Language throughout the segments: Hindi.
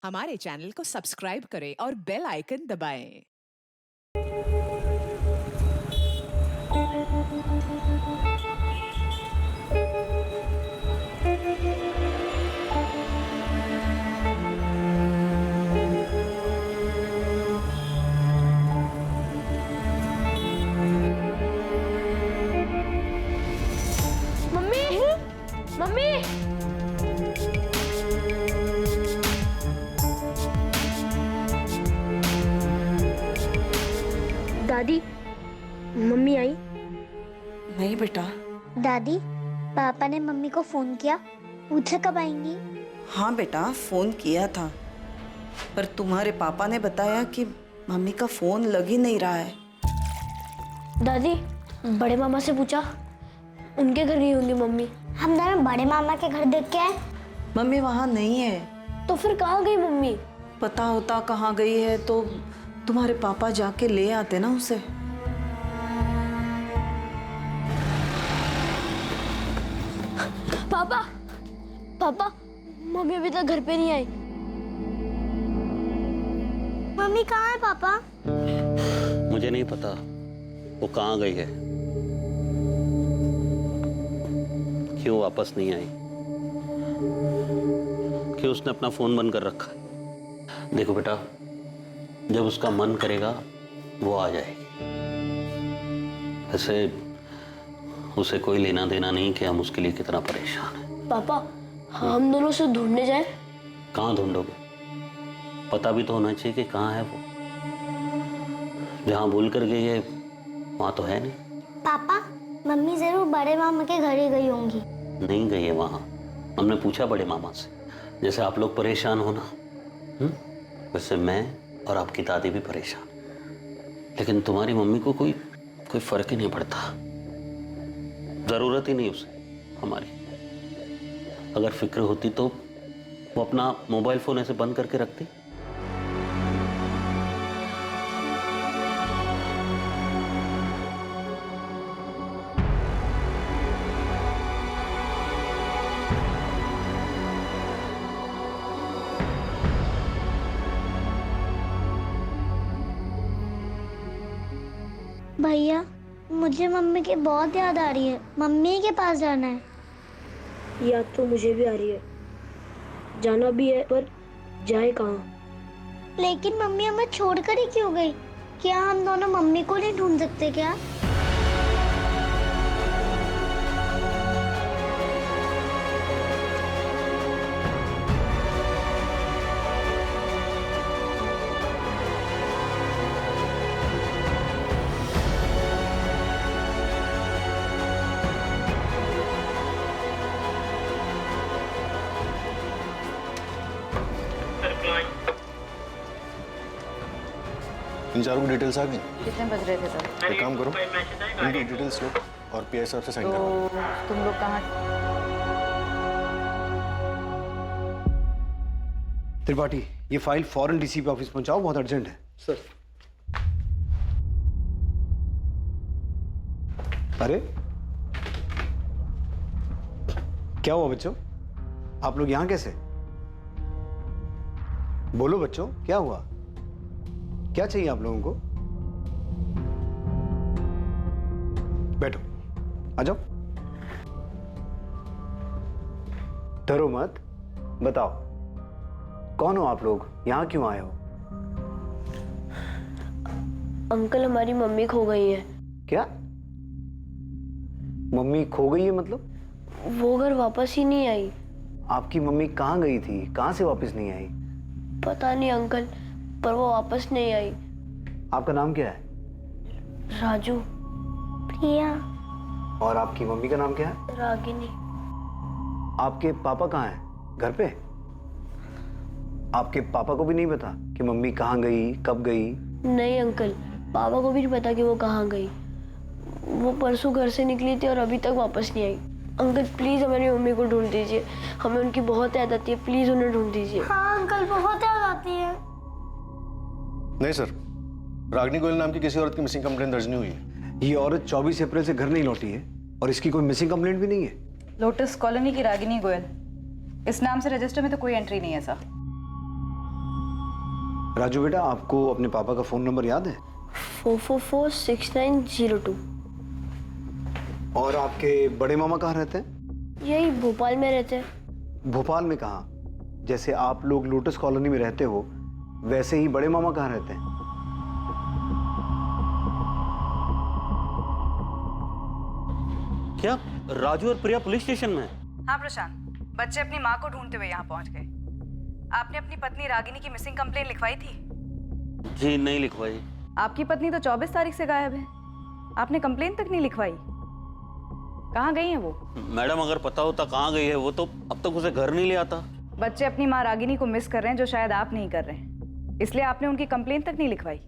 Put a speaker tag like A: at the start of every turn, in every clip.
A: हमारे चैनल को सब्सक्राइब करें और बेल आइकन दबाएं।
B: मम्मी, मम्मी, दादी, मम्मी आई?
C: नहीं बेटा।
D: दादी, पापा ने मम्मी को फोन किया, पूछा कब आएंगी?
C: हाँ बेटा, फोन किया था, पर तुम्हारे पापा ने बताया कि मम्मी का फोन लग ही नहीं रहा है।
B: दादी, बड़े मामा से पूछा, उनके घर गई होंगी मम्मी।
D: हम दोनों बड़े मामा के घर देख के आए।
C: मम्मी वहाँ नहीं है।
B: तो फिर कहाँ गई मम्मी?
C: पता होता कहाँ गई है तो तुम्हारे पापा जाके ले आते ना उसे।
B: पापा, पापा, मम्मी अभी तक घर पे नहीं आई।
D: मम्मी कहाँ है पापा?
E: मुझे नहीं पता वो कहाँ गई है, क्यों वापस नहीं आई, क्यों उसने अपना फोन बंद कर रखा है। देखो बेटा, जब उसका मन करेगा वो आ जाएगी। वैसे उसे कोई लेना देना नहीं कि हम उसके लिए कितना परेशान हैं।
B: पापा, हम दोनों से ढूंढने जाए?
E: कहाँ ढूंढोगे? पता भी तो होना चाहिए कि कहाँ है वो। जहाँ भूल कर गई है वहाँ तो है नहीं।
D: पापा, मम्मी जरूर बड़े मामा के घर ही गई होंगी।
E: नहीं गई है वहाँ। हमने पूछा बड़े मामा से, जैसे आप लोग परेशान हो ना, वैसे मैं और आपकी दादी भी परेशान, लेकिन तुम्हारी मम्मी को कोई फर्क ही नहीं पड़ता। जरूरत ही नहीं उसे हमारी। अगर फिक्र होती तो वो अपना मोबाइल फोन ऐसे बंद करके रखती।
D: भैया, मुझे मम्मी की बहुत याद आ रही है। मम्मी के पास जाना है।
B: याद तो मुझे भी आ रही है, जाना भी है, पर जाए कहाँ?
D: लेकिन मम्मी हमें छोड़कर ही क्यों गई? क्या हम दोनों मम्मी को नहीं ढूंढ सकते क्या?
F: इन चारों की डिटेल्स आ गई।
G: कितने बज रहे थे सर?
F: एक काम करो, इनकी डिटेल्स लो और पीआई साहब से साइन
G: तो
F: करवाओ।
G: तुम लोग कहाँ?
H: त्रिपाठी, ये फाइल फौरन डीसीपी ऑफिस पहुंचाओ, बहुत अर्जेंट है।
F: सर।
H: अरे क्या हुआ बच्चों? आप लोग यहां कैसे? बोलो बच्चों, क्या हुआ? क्या चाहिए आप लोगों को? बैठो, आ जाओ। डरो मत, बताओ कौन हो आप लोग, यहां क्यों आए हो?
B: अंकल, हमारी मम्मी खो गई है।
H: क्या? मम्मी खो गई है मतलब?
B: वो घर वापस ही नहीं आई।
H: आपकी मम्मी कहाँ गई थी, कहाँ से वापस नहीं आई?
B: पता नहीं अंकल, पर वो वापस नहीं आई।
H: आपका नाम क्या है?
B: राजू।
D: प्रिया।
H: और आपकी मम्मी का नाम क्या है?
B: रागिनी।
H: आपके पापा कहाँ हैं? घर पे? आपके पापा को भी नहीं पता कि मम्मी कहाँ गई, कब गई?
B: नहीं अंकल, पापा को भी नहीं पता कि वो कहाँ गई। वो परसों घर से निकली थी और अभी तक वापस नहीं आई। अंकल प्लीज हमारी मम्मी को ढूंढ दीजिए, हमें उनकी बहुत याद आती है, प्लीज उन्हें ढूंढ दीजिए।
D: हाँ अंकल, बहुत याद आती है।
F: नहीं सर, रागिनी गोयल नाम की किसी औरत की मिसिंग कंप्लेंट दर्ज नहीं हुई है।
H: ये औरत 24 अप्रैल से घर नहीं लौटी है और इसकी कोई मिसिंग कंप्लेंट भी नहीं है।
G: लोटस कॉलोनी की रागिनी गोयल, इस नाम से रजिस्टर में तो कोई एंट्री नहीं है सर।
H: राजू बेटा, आपको अपने पापा का फोन नंबर याद है?
B: 4446902।
H: और आपके बड़े मामा कहाँ रहते हैं?
B: यही भोपाल में रहते हैं।
H: भोपाल में कहाँ? जैसे आप लोग लोटस कॉलोनी में रहते हो, वैसे ही बड़े मामा कहाँ रहते हैं?
E: क्या राजू और प्रिया पुलिस स्टेशन में है?
G: हाँ प्रशांत, बच्चे अपनी माँ को ढूंढते हुए यहाँ पहुँच गए। आपने अपनी पत्नी रागिनी की मिसिंग कंप्लेंट लिखवाई थी?
E: जी नहीं लिखवाई।
G: आपकी पत्नी तो 24 तारीख से गायब है, आपने कंप्लेंट तक नहीं लिखवाई। कहाँ गई हैं वो?
E: मैडम अगर पता होता कहाँ गई है वो तो अब तक उसे घर नहीं ले आता।
G: बच्चे अपनी माँ रागिनी को मिस कर रहे हैं, जो शायद आप नहीं कर रहे हैं, इसलिए आपने उनकी कंप्लेंट तक नहीं लिखवाई।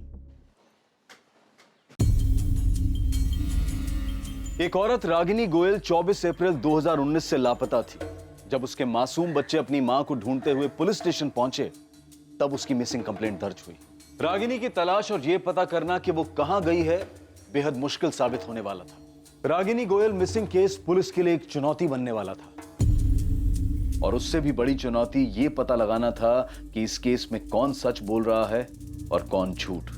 I: एक औरत रागिनी गोयल 24 अप्रैल 2019 से लापता थी। जब उसके मासूम बच्चे अपनी मां को ढूंढते हुए पुलिस स्टेशन पहुंचे, तब उसकी मिसिंग कंप्लेंट दर्ज हुई। रागिनी की तलाश और यह पता करना कि वो कहां गई है बेहद मुश्किल साबित होने वाला था। Ragini Goyal missing case police के लिए एक चुनौती बनने वाला था, और उससे भी बड़ी चुनौती ये पता लगाना था कि इस केस में कौन सच बोल रहा है और कौन झूठ।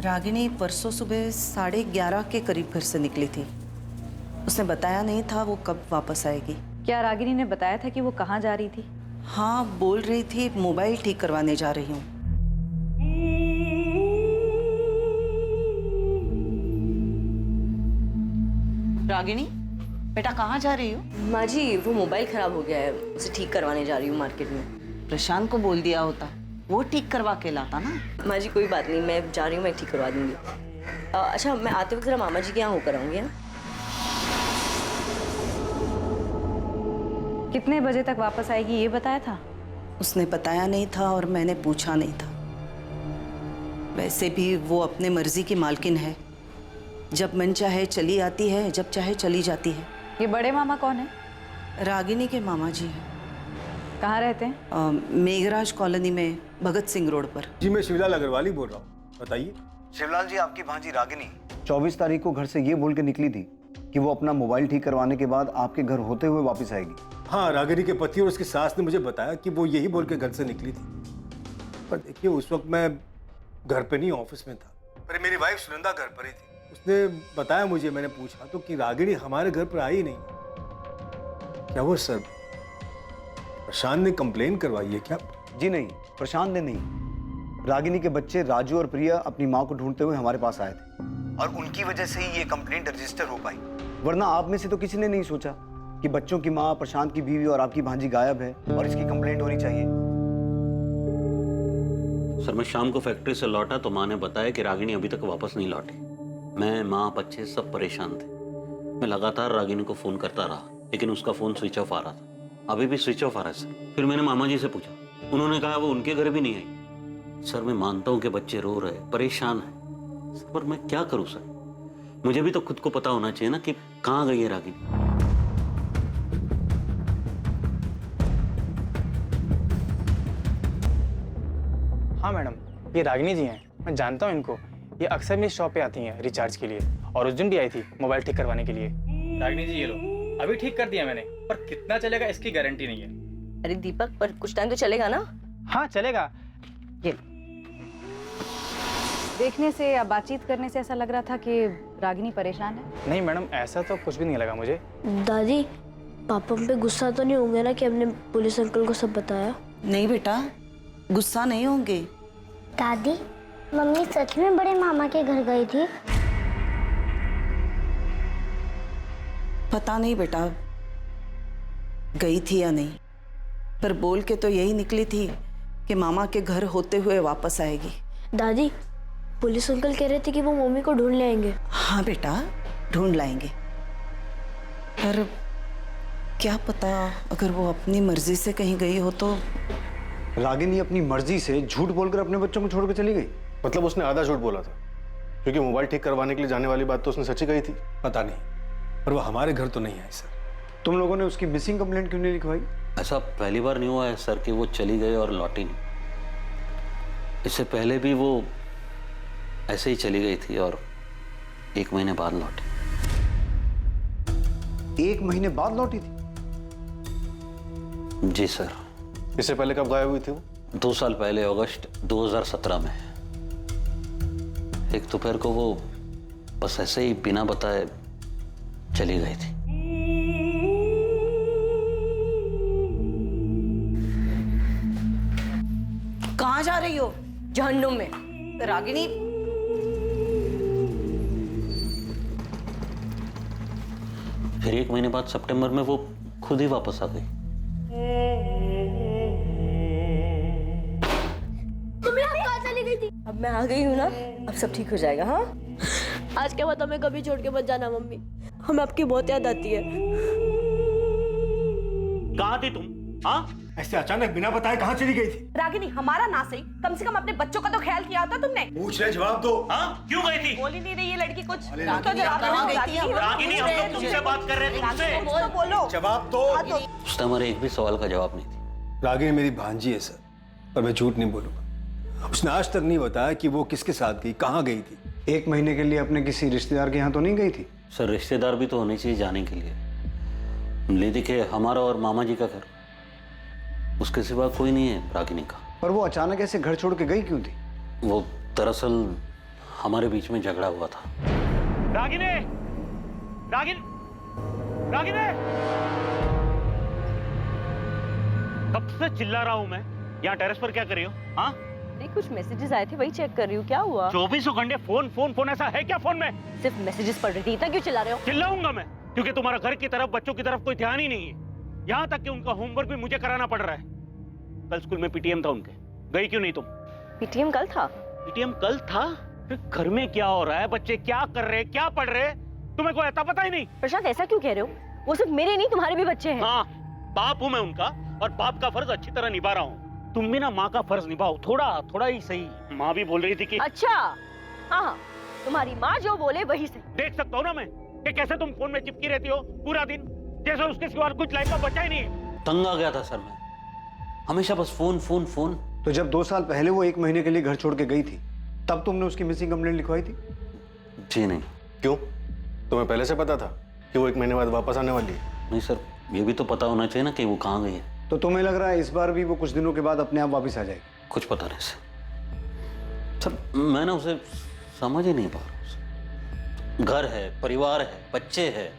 C: रागिनी परसों सुबह 11:30 के करीब घर से निकली थी। उसने बताया नहीं था वो कब वापस आएगी।
G: क्या रागिनी ने बताया था कि वो कहाँ जा रही थी?
C: हाँ, बोल रही थी मोबाइल ठीक करवाने जा रही हूँ।
J: रागिनी बेटा, कहाँ जा रही हो?
K: माँ जी, वो मोबाइल खराब हो गया है, उसे ठीक करवाने जा रही हूँ मार्केट में।
J: प्रशांत को बोल दिया होता, वो ठीक करवा के लाता ना।
K: माँ जी कोई बात नहीं, मैं जा रही हूँ, मैं ठीक करवा दूंगी। अच्छा, मैं आते वक्त जरा मामा जी के यहाँ होकर आऊँगी।
G: कितने बजे तक वापस आएगी ये बताया था?
C: उसने बताया नहीं था और मैंने पूछा नहीं था। वैसे भी वो अपने मर्जी की मालकिन है, जब मन चाहे चली आती है, जब चाहे चली जाती है।
G: ये बड़े मामा कौन है?
C: रागिनी के मामा जी हैं।
G: कहाँ रहते हैं?
C: मेघराज कॉलोनी में, भगत सिंह रोड पर।
F: जी मैं शिवलाल अग्रवाल ही बोल रहा हूँ, बताइए।
H: शिवलाल जी, आपकी भांजी रागिनी 24 तारीख को घर से ये बोल के निकली थी कि वो अपना मोबाइल ठीक करवाने के बाद आपके घर होते हुए वापस आएगी।
F: हाँ, रागिनी के पति और उसकी सास ने मुझे बताया कि वो यही बोल के घर से निकली थी। पर देखिए, उस वक्त मैं घर पे नहीं, ऑफिस में था। पर मेरी वाइफ सुनंदा घर पर ही थी। उसने बताया मुझे, मैंने पूछा तो कि रागिनी हमारे घर पर आई नहीं। क्या वो सर प्रशांत ने कंप्लेन करवाई है क्या?
H: जी नहीं, प्रशांत ने नहीं। रागिनी के बच्चे राजू और प्रिया अपनी माँ को ढूंढते हुए हमारे पास आए थे, और उनकी वजह से ही ये कंप्लेंट रजिस्टर हो पाई। वरना आप में से तो किसी ने नहीं सोचा कि बच्चों की माँ, प्रशांत की बीवी और आपकी भांजी गायब है और इसकी कंप्लेंट होनी चाहिए।
E: सर, मैं शाम को फैक्ट्री से लौटा तो माँ ने बताया कि रागिनी अभी तक वापस नहीं लौटी। मैं, माँ, बच्चे सब परेशान थे। मैं लगातार रागिनी को फोन करता रहा, लेकिन उसका फोन स्विच ऑफ आ रहा था। अभी भी स्विच ऑफ आ रहा है सर। फिर मैंने मामा जी से पूछा, उन्होंने कहा वो उनके घर भी नहीं आई। सर, मैं मानता हूँ कि बच्चे रो रहे, परेशान है सर, पर मैं क्या करूँ सर? मुझे भी तो खुद को पता होना चाहिए ना कि कहाँ गई है रागिनी।
L: हाँ मैडम, ये रागिनी जी हैं, मैं जानता हूँ इनको। ये अक्सर मेरी शॉप पे आती हैं रिचार्ज के लिए, और उस दिन भी आई थी मोबाइल ठीक करवाने के लिए।
M: रागिनी जी, ये लो, अभी ठीक कर दिया मैंने, पर कितना चलेगा इसकी गारंटी नहीं है।
K: अरे दीपक, पर कुछ टाइम तो चलेगा ना?
L: हाँ चलेगा।
G: ये देखने से या बातचीत करने से ऐसा लग रहा था कि रागिनी परेशान है।
L: नहीं मैडम, ऐसा तो कुछ भी नहीं लगा मुझे।
B: दादी, पापा हम पे गुस्सा तो नहीं होंगे ना कि हमने पुलिस अंकल को सब बताया?
C: नहीं बेटा, गुस्सा नहीं होंगे।
D: दादी, मम्मी सच में बड़े मामा के घर गई थी?
C: पता नहीं बेटा गई थी या नहीं, पर बोल के तो यही निकली थी कि मामा के घर होते हुए वापस आएगी।
B: दादी, पुलिस अंकल कह रहे थे कि वो मम्मी को ढूंढ ले आएंगे।
C: हाँ बेटा, ढूंढ लाएंगे, पर क्या पता अगर वो अपनी मर्जी से कहीं गई हो तो।
H: रागिनी अपनी मर्जी से झूठ बोलकर अपने बच्चों को छोड़कर चली गई?
F: मतलब उसने आधा झूठ बोला था, क्योंकि मोबाइल ठीक करवाने के लिए जाने वाली बात तो उसने सच्ची कही थी। पता नहीं, पर वो हमारे घर तो नहीं आई सर।
H: तुम लोगों ने उसकी मिसिंग कंप्लेंट क्यों नहीं लिखवाई?
E: ऐसा पहली बार नहीं हुआ है सर कि वो चली गई और लौटी नहीं। इससे पहले भी वो ऐसे ही चली गई थी और 1 महीने बाद लौटी।
H: 1 महीने बाद लौटी थी?
E: जी सर।
F: इससे पहले कब गायब हुई थी वो?
E: 2 साल पहले अगस्त 2017 में एक दोपहर को वो बस ऐसे ही बिना बताए चली गई थी।
K: कहाँ जा रही हो? जहन्नुम में। रागिनी,
E: फिर 1 महीने बाद सितंबर में वो खुद ही वापस आ गई।
B: तुम्हें आप कहाँ चली गई थी?
K: अब मैं आ गई हूँ ना, अब सब ठीक हो जाएगा। हाँ,
B: आज के बाद हमें कभी छोड़ के मत जाना मम्मी, हमें आपकी बहुत याद आती है।
E: कहाँ थी तुम? हाँ,
F: ऐसे अचानक बिना बताए कहाँ चली गई थी?
G: रागिनी, हमारा ना सही, कम से कम अपने बच्चों का तो ख्याल किया होता तुमने।
F: पूछ रहे, जवाब दो।
E: हाँ, क्यों गई थी?
G: बोल ही नहीं रही ये लड़की कुछ। तो
K: रागिनी,
G: जवाब
K: कहाँ
G: दो।
K: गई थी?
E: रागिनी, हम लोग तुमसे बात कर रहे हैं, तुमसे।
G: तो बोलो।
F: जवाब दो।
E: उसने हमारे एक भी सवाल का जवाब नहीं थी।
F: रागिनी मेरी भांजी है सर, पर मैं झूठ नहीं बोलूंगा। उसने आज तक नहीं बताया कि वो किसके साथ गई, कहाँ गई थी।
H: 1 महीने के लिए अपने किसी रिश्तेदार के यहाँ तो नहीं गई थी?
E: सर, रिश्तेदार भी तो होने चाहिए जाने के लिए। ले देखिए, हमारा और मामा जी का घर, उसके सिवा कोई नहीं है रागिनी का।
H: पर वो अचानक ऐसे घर छोड़ के गई क्यों थी?
E: वो दरअसल हमारे बीच में झगड़ा हुआ था।
M: रागिनी, रागिनी, रागिनी, कब से चिल्ला रहा हूं मैं। यहाँ टेरेस पर क्या कर रही हो? हाँ,
K: नहीं, कुछ मैसेजेस आए थे, वही चेक कर रही हूँ। क्या हुआ?
M: 24 घंटे फोन फोन फोन, ऐसा है क्या फोन में?
K: सिर्फ मैसेजेस पढ़ रही थी, इतना क्यों चिल्ला रहे हो?
M: चिल्लाऊंगा मैं, क्योंकि तुम्हारा घर की तरफ, बच्चों की तरफ कोई ध्यान ही नहीं है। यहाँ तक कि उनका होमवर्क भी मुझे कराना पड़ रहा है। कल स्कूल में पीटीएम था उनके, गई क्यों नहीं तुम?
K: पीटीएम कल था?
M: पीटीएम कल था? फिर घर में क्या हो रहा है, बच्चे क्या कर रहे हैं, क्या पढ़ रहे हैं, तुम्हें कोई अता पता ही नहीं।
K: प्रशांत, ऐसा क्यों कह रहे हो? वो सिर्फ मेरे नहीं, तुम्हारे भी बच्चे हैं।
M: हाँ, बाप हूं मैं उनका, और बाप का फर्ज अच्छी तरह निभा रहा हूँ। तुम भी ना माँ का फर्ज निभाओ, थोड़ा थोड़ा ही सही। माँ भी बोल रही थी कि
K: अच्छा, हाँ, तुम्हारी माँ जो बोले वही सही।
M: देख सकता हूँ ना मैं कि कैसे तुम फोन में चिपकी रहती हो पूरा दिन, जैसे उसके सिवा कुछ लाइफ का बचा ही नहीं है।
E: तंग आ गया था सर मैं, हमेशा बस फोन फोन फोन।
H: तो जब 2 साल पहले वो 1 महीने के लिए घर छोड़ के गई थी, तब तुमने उसकी मिसिंग कंप्लेंट लिखवाई थी?
E: जी नहीं।
F: क्यों? तुम्हें पहले से पता था कि वो 1 महीने बाद वापस आने वाली है?
E: नहीं सर, ये भी तो पता होना चाहिए ना कि वो कहाँ गई है।
H: तो तुम्हें लग रहा है इस बार भी वो कुछ दिनों के बाद अपने आप वापस आ जाएगी?
E: कुछ पता नहीं सर, मैं ना उसे समझ ही नहीं पा रहा। घर है, परिवार है, बच्चे है,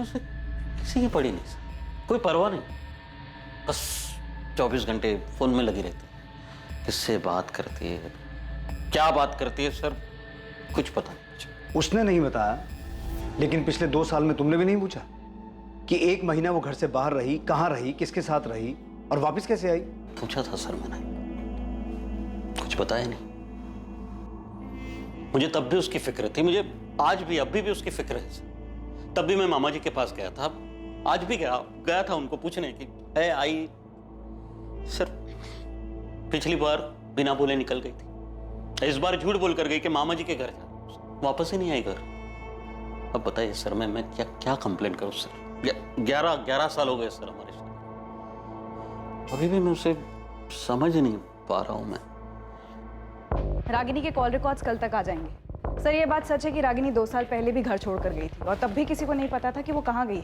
E: उसे किसी की पड़ी नहीं सर, कोई परवाह नहीं। बस 24 घंटे फोन में लगी रहती है। किससे बात करती है, क्या बात करती है सर, कुछ पता नहीं।
H: उसने नहीं बताया, लेकिन पिछले 2 साल में तुमने भी नहीं पूछा कि 1 महीना वो घर से बाहर रही, कहाँ रही, किसके साथ रही और वापस कैसे आई?
E: पूछा था सर मैंने, कुछ बताया नहीं। मुझे तब भी उसकी फिक्र थी, मुझे आज भी, अभी भी उसकी फिक्र है। तब भी मैं मामा जी के पास गया था, आज भी गया था उनको पूछने की है आई। सर, पिछली बार बिना बोले निकल गई थी, इस बार झूठ बोल कर गई कि मामा जी के घर जा, वापस ही नहीं आई घर। अब बताइए सर, मैं क्या कंप्लेंट करूं सर? 11 साल हो गए सर हमारे साथ, अभी भी मैं उसे समझ नहीं पा रहा हूं मैं।
G: रागिनी के कॉल रिकॉर्ड्स कल तक आ जाएंगे। सर, ये बात सच है कि रागिनी 2 साल पहले भी घर छोड़कर गई थी और तब भी किसी को नहीं पता था कि वो कहाँ गई है।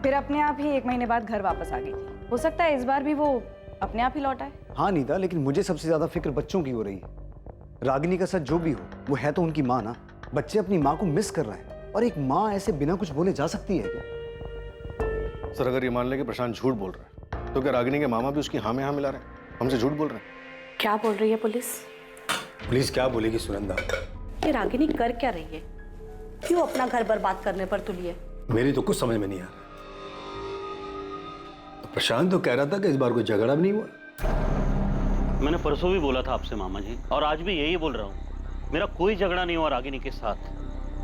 G: फिर अपने आप ही 1 महीने बाद घर वापस आ गई थी। हो सकता है इस बार भी वो अपने आप ही लौटा है।
H: हाँ नीता, लेकिन मुझे सबसे ज्यादा फिक्र बच्चों की हो रही है। रागिनी का सच जो भी हो, वो है तो उनकी माँ ना। बच्चे अपनी माँ को मिस कर रहे हैं, और एक माँ ऐसे बिना कुछ बोले जा सकती है क्या?
F: सर, अगर ये मान ले कि प्रशांत झूठ बोल रहा है, तो क्या रागिनी के मामा भी उसकी हाँ में हाँ मिला रहे हैं, हमसे झूठ बोल रहे हैं?
N: क्या बोल रही है पुलिस?
F: पुलिस क्या बोलेगी सुनंदा?
N: ये रागिनी कर क्या रही है? क्यों अपना घर बर्बाद करने पर तुली है?
F: मेरी तो कुछ समझ में नहीं आ रहा। तो प्रशांत तो कह रहा था कि इस बार कोई झगड़ा भी नहीं हुआ।
E: मैंने परसों भी बोला था आपसे मामा जी, और आज भी यही बोल रहा हूँ, मेरा कोई झगड़ा नहीं हुआ रागिनी के साथ।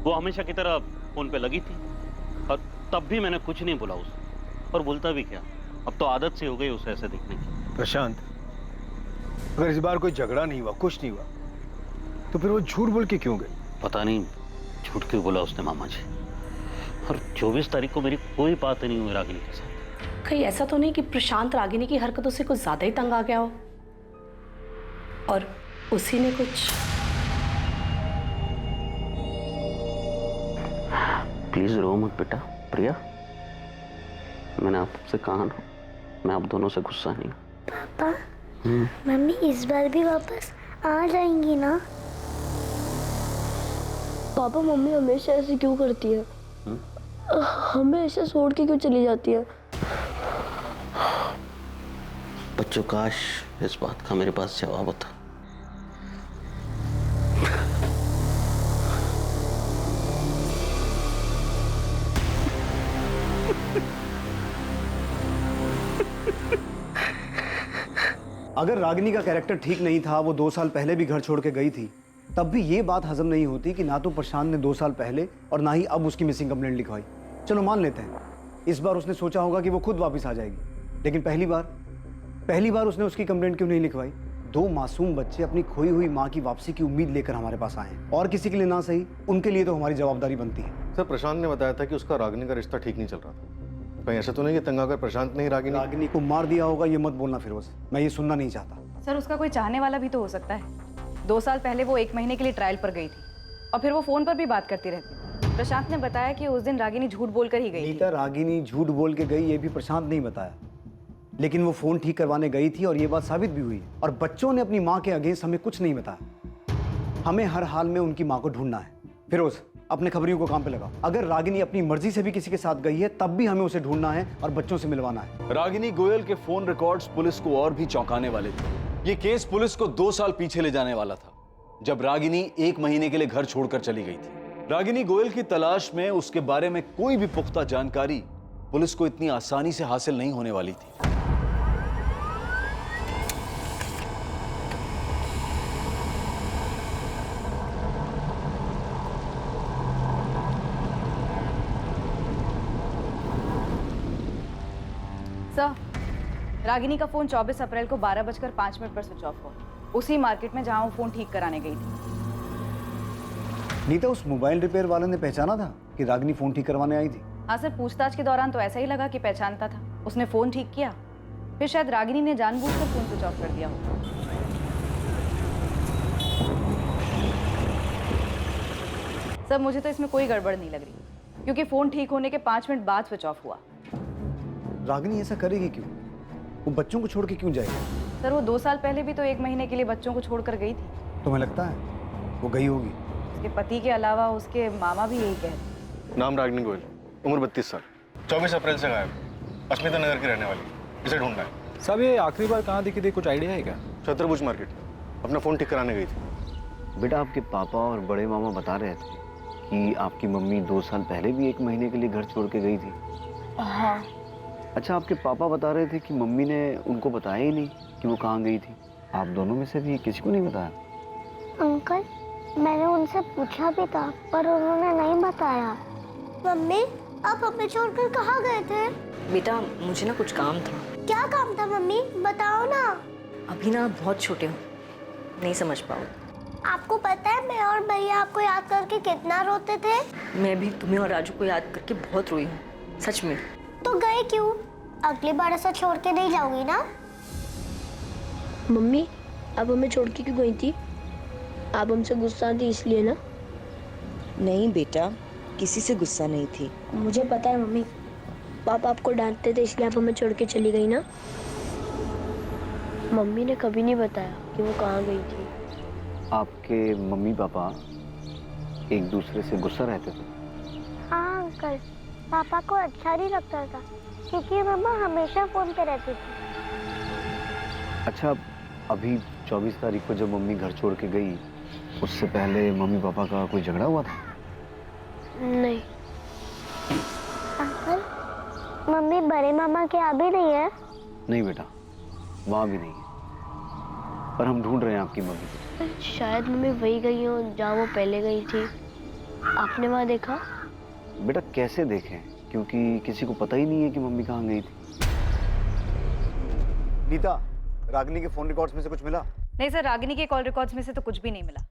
E: वो हमेशा की तरह फोन पे लगी थी, और तब भी मैंने कुछ नहीं बोला उसे, और बोलता भी क्या, अब तो आदत सी हो गई उसे ऐसे दिखने की।
F: प्रशांत, अगर इस बार कोई झगड़ा नहीं हुआ, कुछ नहीं हुआ, तो फिर वो झूठ बोल के क्यों गई?
E: पता नहीं झूठ क्यों बोला उसने मामा जी। और 24 तारीख को मेरी कोई बात नहीं हुई रागिनी के साथ।
N: कहीं ऐसा तो नहीं कि प्रशांत रागिनी की हरकतों से कुछ ज्यादा ही तंग आ गया हो और उसी ने कुछ?
E: प्लीज रो मत बेटा। प्रिया, मैंने आपसे कहा ना, मैं आप दोनों से गुस्सा नहीं हूं।
D: पापा, मम्मी इस बार भी वापस आ जाएंगी ना?
B: पापा मम्मी हमेशा ऐसे क्यों करती है? हमें ऐसे छोड़ के क्यों चली जाती है?
E: बच्चों, काश इस बात का मेरे पास जवाब होता।
H: अगर रागिनी का कैरेक्टर ठीक नहीं था, वो 2 साल पहले भी घर छोड़ के गई थी, तब भी ये बात हजम नहीं होती कि ना तो प्रशांत ने 2 साल पहले और ना ही अब उसकी मिसिंग कंप्लेंट लिखवाई। चलो मान लेते हैं, इस बार उसने सोचा होगा कि वो खुद वापस आ जाएगी, लेकिन पहली बार उसने उसकी कंप्लेंट क्यों नहीं लिखवाई? 2 मासूम बच्चे अपनी खोई हुई माँ की वापसी की उम्मीद लेकर हमारे पास आए हैं, और किसी के लिए ना सही, उनके लिए तो हमारी जवाबदारी बनती है।
O: सर, प्रशांत ने बताया था कि उसका रागिनी का रिश्ता ठीक नहीं चल रहा था। कहीं ऐसा तो नहीं कि तंग आकर प्रशांत ने रागिनी
H: को मार दिया होगा? ये मत बोलना फिरोज, मैं ये सुनना नहीं चाहता।
G: सर, उसका कोई चाहने वाला भी तो हो सकता है। 2 साल पहले वो 1 महीने के लिए ट्रायल पर गई थी और फिर वो फोन पर भी बात करती रहती। प्रशांत ने बताया कि उस दिन रागिनी झूठ बोलकर ही गई
H: थी। रागिनी झूठ बोल के गई ये भी प्रशांत नहीं बताया, लेकिन वो फोन ठीक करवाने गई थी और ये बात साबित भी हुई। और बच्चों ने अपनी माँ के अगेंस्ट हमें कुछ नहीं बताया। हमें हर हाल में उनकी माँ को ढूंढना है। फिरोज, अपने खबरियों को काम पे लगा। अगर रागिनी अपनी मर्जी से भी किसी के साथ गई है, तब भी हमें उसे ढूंढना है और बच्चों से मिलवाना है।
I: रागिनी गोयल के फोन रिकॉर्ड्स पुलिस को और भी चौंकाने वाले थे। ये केस पुलिस को 2 साल पीछे ले जाने वाला था, जब रागिनी 1 महीने के लिए घर छोड़कर चली गई थी। रागिनी गोयल की तलाश में उसके बारे में कोई भी पुख्ता जानकारी पुलिस को इतनी आसानी से हासिल नहीं होने वाली थी।
G: सर, रागिनी का फोन 24 अप्रैल को 12:05 पर स्विच ऑफ हुआ, उसी मार्केट में जहां वो फोन ठीक कराने गई थी।
H: नीता, उस मोबाइल रिपेयर वाले ने पहचाना था कि रागिनी फोन ठीक करवाने आई थी?
G: हाँ सर, पूछताछ के दौरान तो ऐसा ही लगा कि पहचानता था। उसने फोन ठीक किया, फिर शायद रागिनी ने जानबूझकर फोन स्विच ऑफ कर दिया हो। सर, मुझे तो इसमें कोई गड़बड़ नहीं लग रही, क्योंकि फोन ठीक होने के 5 मिनट बाद स्विच ऑफ हुआ।
H: रागिनी ऐसा करेगी क्यों? वो बच्चों को छोड़ के क्यों जाएगी?
G: सर, वो 2 साल पहले भी तो 1 महीने के लिए बच्चों को छोड़कर गई थी।
H: तुम्हें लगता है वो गई होगी?
G: उसके पति के अलावा उसके मामा भी यही कहते।
O: नाम रागिनी गोयल, उम्र 32 साल, 24 अप्रैल से गायब, अस्मिता नगर की रहने वाली। इसे ढूंढना है।
L: साहब, ये आखिरी बार कहाँ दिखी थी, कुछ आइडिया है क्या?
O: छत्रभुज मार्केट, अपना फोन ठीक कराने गई थी।
P: बेटा, आपके पापा और बड़े मामा बता रहे थे कि आपकी मम्मी 2 साल पहले भी 1 महीने के लिए घर छोड़ के गई थी।
B: हाँ।
P: अच्छा, आपके पापा बता रहे थे कि मम्मी ने उनको बताया ही नहीं कि वो कहाँ गई थी। आप दोनों में से भी किसी को नहीं बताया?
D: अंकल, मैंने उनसे पूछा भी था, पर उन्होंने नहीं बताया। मम्मी, आप हमें छोड़कर कहाँ गए थे?
K: बेटा, मुझे ना कुछ काम था।
D: क्या काम था मम्मी, बताओ ना।
K: अभी ना बहुत छोटे हो, नहीं समझ पाओ।
D: आपको पता है मैं और भैया आपको याद करके कितना रोते थे?
K: मैं भी तुम्हें और राजू को याद करके बहुत रोई हूँ, सच में।
D: तो गए क्यों? अगली बार ऐसा छोड़ के नहीं जाओगी ना?
B: मम्मी, आप हमें छोड़ के क्यों गई थी? आप हमसे गुस्सा थी इसलिए ना?
K: नहीं बेटा, किसी से गुस्सा नहीं थी।
B: मुझे पता है मम्मी, पापा आपको डांटते थे इसलिए आप हमें छोड़ के चली गई ना? मम्मी ने कभी नहीं बताया कि वो कहाँ गई थी।
P: आपके मम्मी पापा एक दूसरे से गुस्सा रहते थे?
D: हाँ अंकल, पापा को अच्छा नहीं लगता था क्योंकि मम्मा हमेशा फोन पे रहती थी।
P: अच्छा, अभी 24 तारीख को जब मम्मी घर छोड़ के गई, उससे पहले मम्मी पापा का कोई झगड़ा हुआ था?
B: नहीं।
D: अंकल, मम्मी बड़े मामा के यहाँ भी नहीं है?
P: नहीं बेटा, वहाँ भी नहीं है, पर हम ढूंढ रहे हैं आपकी मम्मी को।
B: शायद मम्मी वही गई हो जहाँ वो पहले गई थी। आपने वहाँ देखा?
P: बेटा, कैसे देखें, क्योंकि किसी को पता ही नहीं है कि मम्मी कहाँ गई थी।
H: नीता, रागिनी के फोन रिकॉर्ड्स में से कुछ मिला?
G: नहीं सर, रागिनी के कॉल रिकॉर्ड्स में से तो कुछ भी नहीं मिला।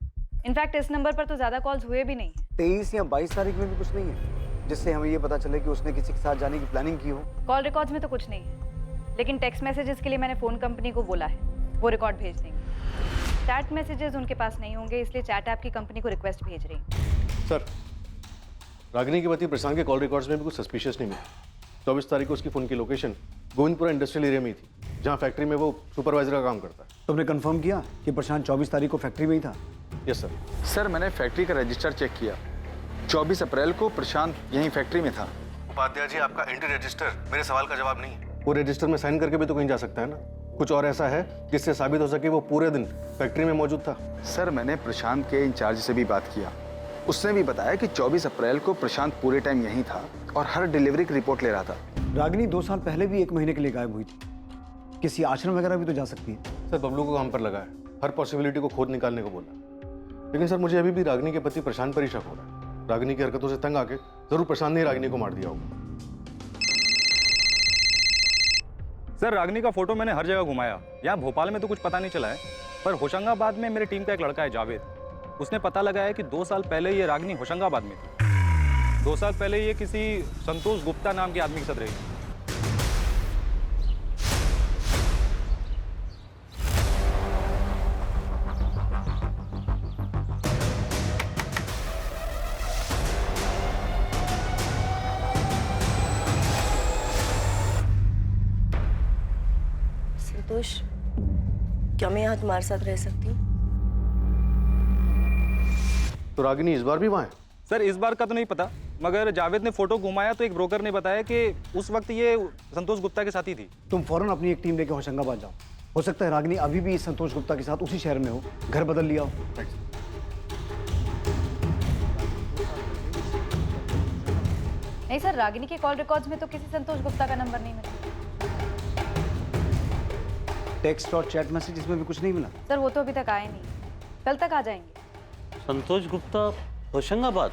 G: इनफैक्ट इस नंबर पर तो ज्यादा कॉल्स हुए भी नहीं है।
H: 23 या 22 तारीख में भी कुछ नहीं है जिससे हमें ये पता चले कि उसने किसी के साथ जाने की प्लानिंग की हो?
G: कॉल रिकॉर्ड्स में तो कुछ नहीं है, लेकिन टेक्स्ट मैसेजेस के लिए मैंने फोन कंपनी को बोला है, वो रिकॉर्ड भेज देंगे। चैट मैसेजेस उनके पास नहीं होंगे, इसलिए चैट ऐप की कंपनी को रिक्वेस्ट भेज रही है।
O: सर, रागिनी के पति प्रशांत के कॉल रिकॉर्ड्स में भी कुछ सस्पिशियस नहीं मिला। 24 तारीख को उसकी फोन की लोकेशन गोविंदपुरा इंडस्ट्रियल एरिया में ही थी। जहाँ फैक्ट्री में वो सुपरवाइजर का काम करता है।
H: तुमने कंफर्म किया कि प्रशांत 24 तारीख को फैक्ट्री में ही था?
O: Yes sir.
L: सर मैंने फैक्ट्री का रजिस्टर चेक किया, 24 अप्रैल को प्रशांत यहीं फैक्ट्री में था।
O: उपाध्याय जी, आपका एंट्री रजिस्टर मेरे सवाल का जवाब नहीं है। वो रजिस्टर में साइन करके भी तो कहीं जा सकता है ना। कुछ और ऐसा है जिससे साबित हो सके वो पूरे दिन फैक्ट्री में मौजूद था।
L: सर मैंने प्रशांत के इंचार्ज से भी बात किया, उसने भी बताया कि 24 अप्रैल को प्रशांत पूरे टाइम यहीं था और हर डिलीवरी की रिपोर्ट ले रहा था।
H: रागिनी 2 साल पहले भी 1 महीने के लिए गायब हुई थी, किसी आश्रम वगैरह भी तो जा सकती है।
O: सर बबलू को काम पर लगा है, हर पॉसिबिलिटी को खोद निकालने को बोला। लेकिन सर मुझे अभी भी रागिनी के पति प्रशांत पर ही शक हो रहा है। रागिनी की हरकतों से तंग आके जरूर प्रशांत ने रागिनी को मार दिया होगा।
Q: सर रागिनी का फोटो मैंने हर जगह घुमाया, यहाँ भोपाल में तो कुछ पता नहीं चला है, पर होशंगाबाद में मेरी टीम का एक लड़का है जावेद, उसने पता लगाया कि 2 साल पहले ये रागिनी होशंगाबाद में थी। 2 साल पहले ये किसी संतोष गुप्ता नाम के आदमी के साथ रही।
K: संतोष, क्या मैं यहाँ तुम्हारे साथ रह सकती हूँ?
O: तो रागिनी इस बार भी वहाँ है?
Q: सर इस बार का तो नहीं पता, मगर जावेद ने फोटो घुमाया तो एक ब्रोकर ने बताया कि उस वक्त ये संतोष गुप्ता के साथ ही थी।
H: तुम फौरन अपनी एक टीम लेकर होशंगाबाद जाओ, हो सकता है रागिनी अभी भी संतोष गुप्ता के साथ उसी शहर में हो, घर बदल लिया हो।
G: नहीं सर, रागिनी के कॉल रिकॉर्ड्स में तो किसी संतोष गुप्ता का नंबर नहीं मिला।
H: टेक्स्ट और चैट मैसेज इसमें भी कुछ नहीं मिला?
G: सर वो तो अभी तक आए नहीं, कल तक आ जाएंगे।
E: संतोष गुप्ता होशंगाबाद?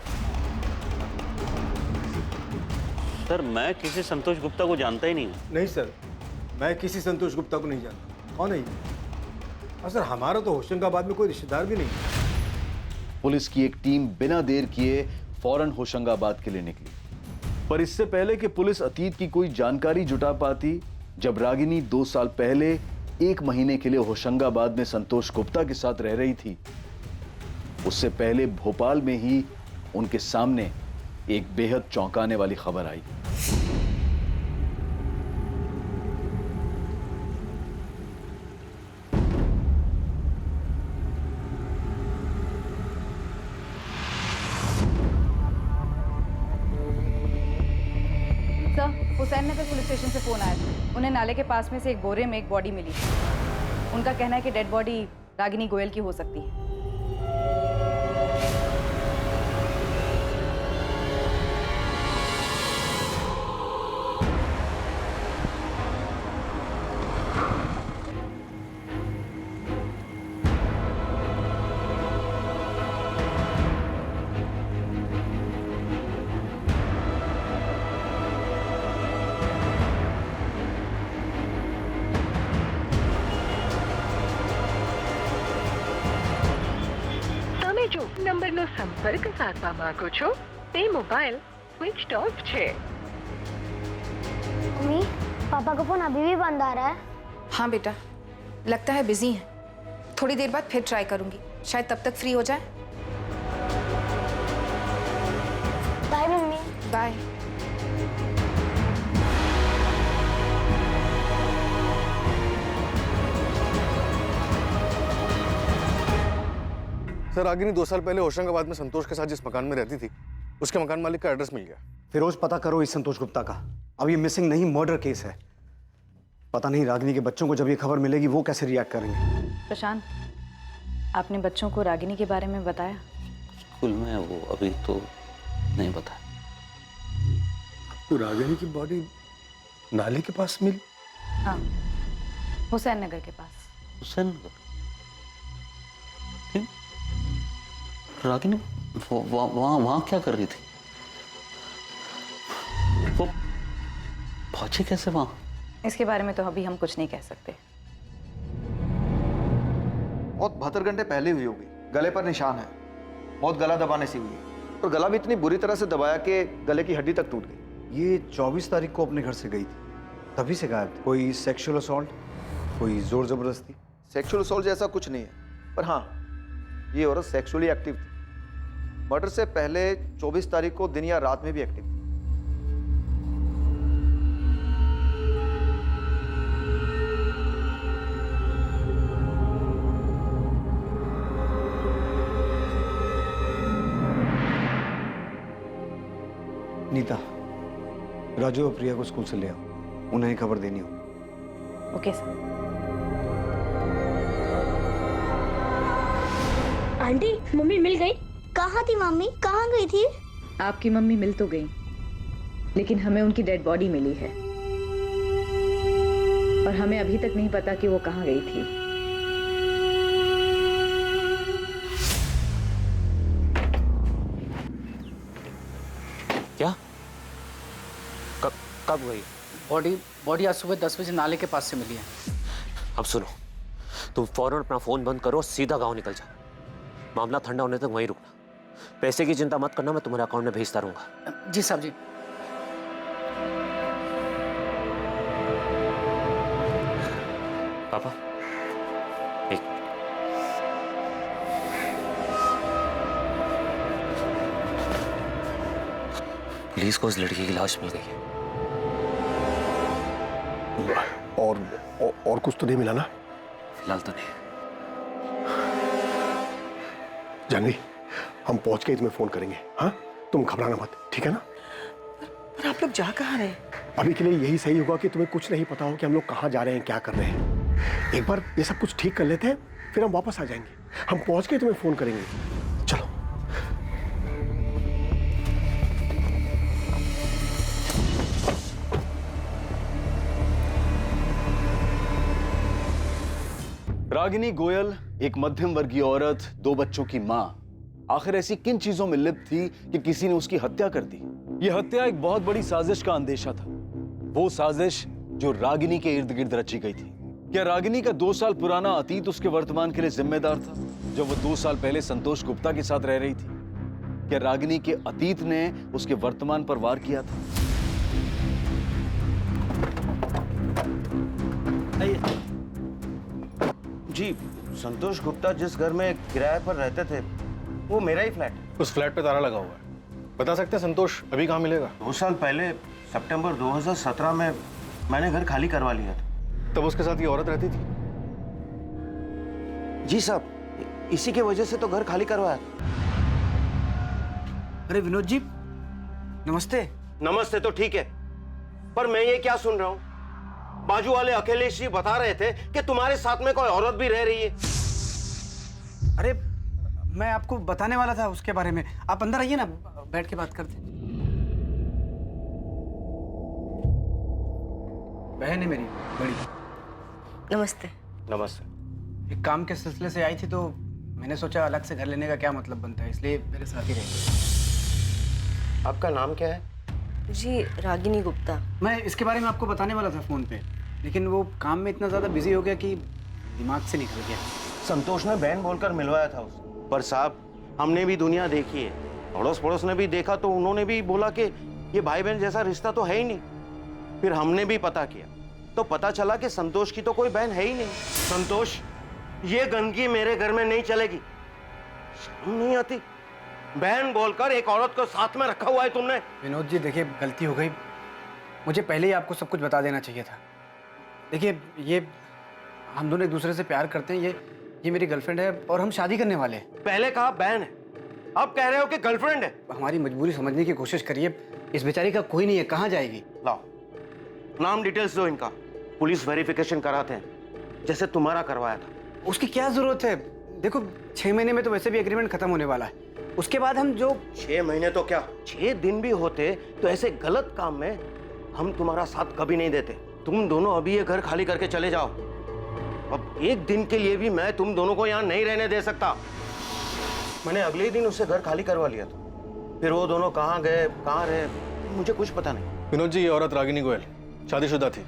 E: सर मैं किसी संतोष गुप्ता को जानता ही नहीं हूँ।
F: नहीं सर, मैं किसी संतोष गुप्ता को नहीं जानता। कौन है ये? और सर हमारा तो होशंगाबाद में कोई रिश्तेदार भी नहीं है।
I: पुलिस की एक टीम बिना देर किए फौरन होशंगाबाद के लिए निकली, पर इससे पहले कि पुलिस अतीत की कोई जानकारी जुटा पाती, जब रागिनी 2 साल पहले 1 महीने के लिए होशंगाबाद में संतोष गुप्ता के साथ रह रही थी, उससे पहले भोपाल में ही उनके सामने एक बेहद चौंकाने वाली खबर आई।
G: हुसैन नगर पुलिस स्टेशन से फोन आया था, उन्हें नाले के पास में से एक बोरे में एक बॉडी मिली थी। उनका कहना है कि डेड बॉडी रागिनी गोयल की हो सकती है।
R: નંબરનો સંપર્ક સાધવા માંગો છો તે મોબાઈલ સ્વિચ ઓફ છે।
D: मम्मी, पापा का फोन अभी भी बंद आ रहा है।
S: हाँ बेटा, लगता है बिजी हैं। थोड़ी देर बाद फिर ट्राई करूंगी, शायद तब तक फ्री हो जाए।
D: Bye mummy.
S: Bye.
O: Sir Ragini 2 साल पहले होशंगाबाद में संतोष के साथ जिस मकान में रहती थी, उसके मकान मालिक का एड्रेस मिल गया।
H: फिरोज, पता करो इस संतोष गुप्ता का। अब ये मिसिंग नहीं, मर्डर केस है। पता नहीं रागिनी के बच्चों को जब ये खबर मिलेगी वो कैसे रिएक्ट करेंगे।
G: प्रशांत, आपने बच्चों को रागिनी के बारे में बताया?
E: स्कूल में वो अभी तो नहीं बताया।
F: तो रागिनी की बॉडी नाले के पास मिली?
G: हाँ, हुसैन नगर के पास।
E: हुसैन नगर? रागिनी वहाँ क्या कर रही थी? वो पहुंची कैसे वहाँ?
G: इसके बारे में तो अभी हम कुछ नहीं कह सकते।
T: मौत 72 घंटे पहले हुई होगी। गले पर निशान है, मौत गला दबाने से हुई है, और गला भी इतनी बुरी तरह से दबाया कि गले की हड्डी तक टूट गई।
H: ये 24 तारीख को अपने घर से गई थी, तभी से गायब थी। कोई सेक्सुअल असॉल्ट, कोई जोर जबरदस्ती?
T: सेक्सुअल असॉल्ट जैसा कुछ नहीं है, पर हाँ, ये औरत सेक्सुअली एक्टिव थी। मर्डर से पहले 24 तारीख को दिन या रात में भी एक्टिव थी।
H: नीता, राजू और प्रिया को स्कूल से ले आओ, उन्हें खबर देनी होगी।
K: Okay sir.
D: आंटी, मम्मी मिल गई? कहाँ थी मम्मी? कहाँ गई थी?
G: आपकी मम्मी मिल तो गई, लेकिन हमें उनकी डेड बॉडी मिली है और हमें अभी तक नहीं पता कि वो कहाँ गई थी।
U: क्या? कब गई?
V: बॉडी आज सुबह 10 बजे नाले के पास से मिली है।
U: अब सुनो, तुम फौरन अपना फोन बंद करो, सीधा गांव निकल जाओ। मामला ठंडा होने तक वहीं रुकना। पैसे की चिंता मत करना, मैं तुम्हारे अकाउंट में भेजता रहूंगा।
V: जी साहब जी।
U: पापा, एक पुलिस को उस लड़की की लाश मिल गई है।
O: और कुछ तो नहीं मिला ना?
U: फिलहाल तो नहीं।
O: जानवी, हम पहुंच के तुम्हें फोन करेंगे। हाँ, तुम घबराना मत, ठीक है ना?
J: पर आप लोग जा कहाँ रहे?
O: अभी के लिए यही सही होगा कि तुम्हें कुछ नहीं पता हो कि हम लोग कहाँ जा रहे हैं, क्या कर रहे हैं। एक बार ये सब कुछ ठीक कर लेते हैं, फिर हम वापस आ जाएंगे। हम पहुंच के तुम्हें फोन करेंगे। चलो।
I: रागिनी गोयल एक मध्यम वर्गीय औरत, 2 बच्चों की मां, आखिर ऐसी किन चीजों में लिप्त थी कि किसी ने उसकी हत्या कर दी? यह हत्या एक बहुत बड़ी साजिश का अंदेशा था, वो साजिश जो रागिनी के इर्द गिर्द रची गई थी। क्या रागिनी का 2 साल पुराना अतीत उसके वर्तमान के लिए जिम्मेदार था, जब वो 2 साल पहले संतोष गुप्ता के साथ रह रही थी? क्या रागिनी के अतीत ने उसके वर्तमान पर वार किया था?
W: जी, संतोष गुप्ता जिस घर में किराए पर रहते थे वो मेरा ही फ्लैट है।
O: उस फ्लैट पे ताला लगा हुआ है। बता सकते हैं संतोष अभी कहाँ मिलेगा?
W: 2 साल पहले सितंबर 2017 में मैंने घर खाली करवा लिया था।
O: तब उसके साथ ये औरत रहती थी?
W: जी साहब, इसी की वजह से तो घर खाली करवाया था।
V: अरे विनोद जी, नमस्ते।
W: नमस्ते तो ठीक है, पर मैं ये क्या सुन रहा हूँ? बाजू वाले अखिलेश जी बता रहे थे कि तुम्हारे साथ में कोई औरत भी रह रही है।
V: अरे मैं आपको बताने वाला था उसके बारे में। आप अंदर आइए ना, बैठ के बात करते। बहन है मेरी बड़ी।
K: नमस्ते।
W: नमस्ते।
V: एक काम के सिलसिले से आई थी तो मैंने सोचा अलग से घर लेने का क्या मतलब बनता है, इसलिए मेरे साथ ही रहेंगे।
W: आपका नाम क्या है?
K: जी, रागिनी गुप्ता।
V: मैं इसके बारे में आपको बताने वाला था फोन पे, लेकिन वो काम में इतना ज्यादा बिजी हो गया कि दिमाग से निकल गया।
W: संतोष ने बहन बोलकर मिलवाया था उसे। पर साहब, हमने भी दुनिया देखी है, अड़ोस पड़ोस ने भी देखा, तो उन्होंने भी बोला कि ये भाई बहन जैसा रिश्ता तो है ही नहीं। फिर हमने भी पता किया तो पता चला कि संतोष की तो कोई बहन है ही नहीं। संतोष, ये गंदगी मेरे घर में नहीं चलेगी। शर्म नहीं आती? बहन बोलकर एक औरत को साथ में रखा हुआ है तुमने।
V: विनोद जी देखिए, गलती हो गई, मुझे पहले ही आपको सब कुछ बता देना चाहिए था। देखिए, ये हम दोनों एक दूसरे से प्यार करते हैं, ये मेरी गर्लफ्रेंड है और हम शादी करने वाले हैं।
W: पहले कहा बहन है, अब कह रहे हो कि गर्लफ्रेंड है।
V: हमारी मजबूरी समझने की कोशिश करिए। इस बेचारी का कोई नहीं है, कहाँ जाएगी?
W: लाओ नाम डिटेल्स दो इनका, पुलिस वेरिफिकेशन कराते हैं, जैसे तुम्हारा करवाया था।
V: उसकी क्या जरूरत है? देखो 6 महीने में तो वैसे भी एग्रीमेंट खत्म होने वाला है, उसके बाद हम जो
W: 6 महीने तो क्या 6 दिन भी होते तो ऐसे गलत काम में हम तुम्हारा साथ कभी नहीं देते। तुम दोनों अभी ये घर खाली करके चले जाओ। अब एक दिन के लिए भी मैं तुम दोनों को यहाँ नहीं रहने दे सकता। मैंने अगले ही दिन उससे घर खाली करवा लिया था। फिर वो दोनों कहाँ गए, कहाँ रहे, मुझे कुछ पता नहीं।
O: विनोद जी, ये औरत रागिनी गोयल शादीशुदा थी,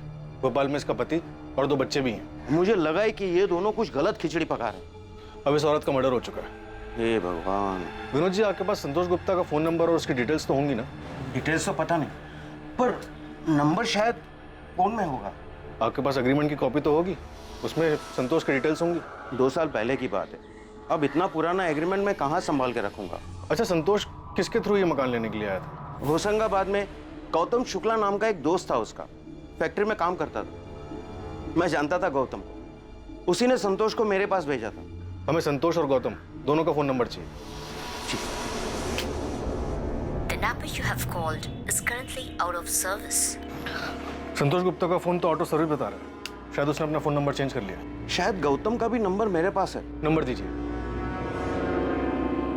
O: भोपाल में इसका पति और 2 बच्चे भी हैं।
W: मुझे लगा ही कि ये दोनों कुछ गलत खिचड़ी पका रहे हैं।
O: अब इस औरत का मर्डर हो चुका है।
W: हे भगवान।
O: विनोद जी, आपके पास संतोष गुप्ता का फोन नंबर और उसकी डिटेल्स तो होंगी ना?
W: डिटेल्स तो पता नहीं, पर नंबर शायद फोन में होगा।
O: आपके पास एग्रीमेंट की कॉपी तो होगी, उसमें संतोष की डिटेल्स होंगी।
W: 2 साल पहले की बात है, अब इतना पुराना एग्रीमेंट मैं कहाँ संभाल के रखूंगा।
O: अच्छा, संतोष किसके थ्रू ये मकान लेने के लिए आया था?
W: होशंगाबाद में गौतम शुक्ला नाम का एक दोस्त था, उसका फैक्ट्री में काम करता था। मैं जानता था गौतम, उसी ने संतोष को मेरे पास भेजा था।
O: हमें संतोष और गौतम दोनों का फोन नंबर चाहिए।
A: number you have called is currently out of service.
O: संतोष गुप्ता का फोन तो ऑटो सर्विस बता रहा है, शायद उसने अपना फोन नंबर चेंज कर लिया।
W: शायद गौतम का भी नंबर मेरे पास है।
O: नंबर दीजिए।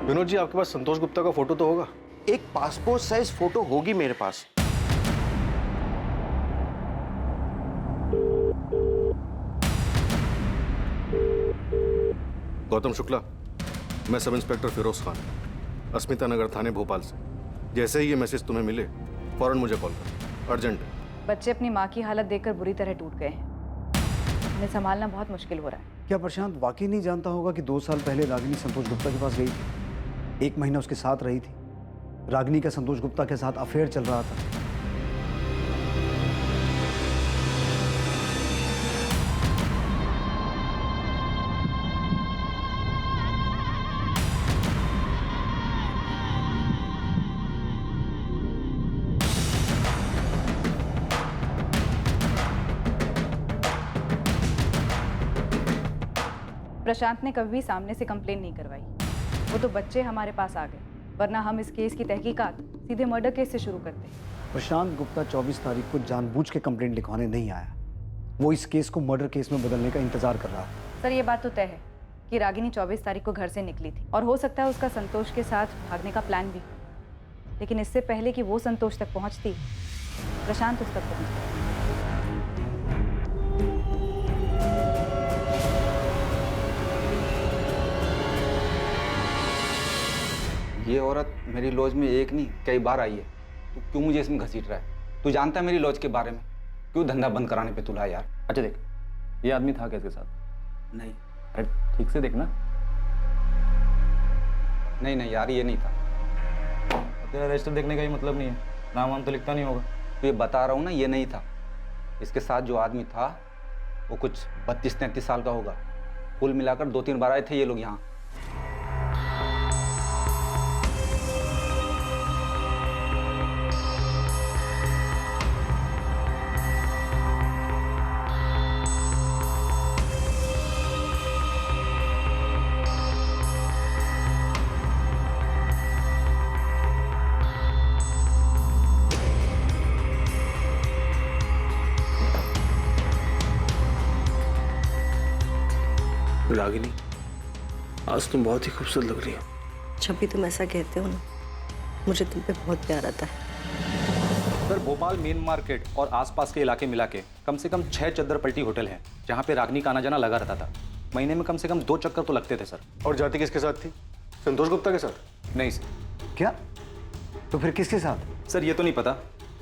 O: विनोद जी, आपके पास संतोष गुप्ता का फोटो तो होगा?
W: एक पासपोर्ट साइज फोटो होगी मेरे पास।
O: गौतम शुक्ला, मैं सब इंस्पेक्टर फिरोज खान, अस्मिता नगर थाने भोपाल से। जैसे ही ये मैसेज तुम्हें मिले फौरन मुझे कॉल करो, अर्जेंट है।
G: बच्चे अपनी माँ की हालत देखकर बुरी तरह टूट गए हैं। उन्हें संभालना बहुत मुश्किल हो रहा है।
H: क्या प्रशांत वाकई नहीं जानता होगा कि 2 साल पहले रागिनी संतोष गुप्ता के पास गई थी, 1 महीना उसके साथ रही थी, रागिनी का संतोष गुप्ता के साथ अफेयर चल रहा था।
G: प्रशांत ने कभी भी सामने से कंप्लेन नहीं करवाई। वो तो बच्चे हमारे पास आ गए, वरना हम इस केस की तहकीकात सीधे मर्डर केस से शुरू करते।
H: प्रशांत गुप्ता 24 तारीख को जानबूझ के कंप्लेंट लिखवाने नहीं आया, वो इस केस को मर्डर केस में बदलने का इंतजार कर रहा था।
G: सर, ये बात तो तय है कि रागिनी 24 तारीख को घर से निकली थी और हो सकता है उसका संतोष के साथ भागने का प्लान भी। लेकिन इससे पहले कि वो संतोष तक पहुंचती, प्रशांत उस तक पहुंचता।
Q: ये औरत मेरी लॉज में एक नहीं कई बार आई है। तू क्यों मुझे इसमें घसीट रहा है? तू जानता है मेरी लॉज के बारे में, क्यों धंधा बंद कराने पे तुला यार? अच्छा देख, ये आदमी था क्या इसके साथ? नहीं। अरे ठीक से देखना। नहीं नहीं यार, ये नहीं था। तेरा रजिस्टर देखने का ही मतलब नहीं है, नाम वाम तो लिखता नहीं होगा। तो ये बता रहा हूँ ना, ये नहीं था। इसके साथ जो आदमी था वो कुछ 32-33 साल का होगा। कुल मिलाकर 2-3 बार आए थे ये लोग यहाँ।
C: रागिनी, आज तुम बहुत ही खूबसूरत लग रही हो।
K: जब भी तुम ऐसा कहते हो ना, मुझे तुम पे बहुत प्यार आता है।
Q: सर, भोपाल मेन मार्केट और आसपास के इलाके मिला के कम से कम 6 चद्दर पलटी होटल हैं जहाँ पे रागिनी का आना जाना लगा रहता था। महीने में कम से कम 2 चक्कर तो लगते थे सर।
O: और जाती किसके साथ थी? संतोष गुप्ता के साथ?
Q: नहीं सर।
H: क्या? तो फिर किसके साथ?
Q: सर ये तो नहीं पता,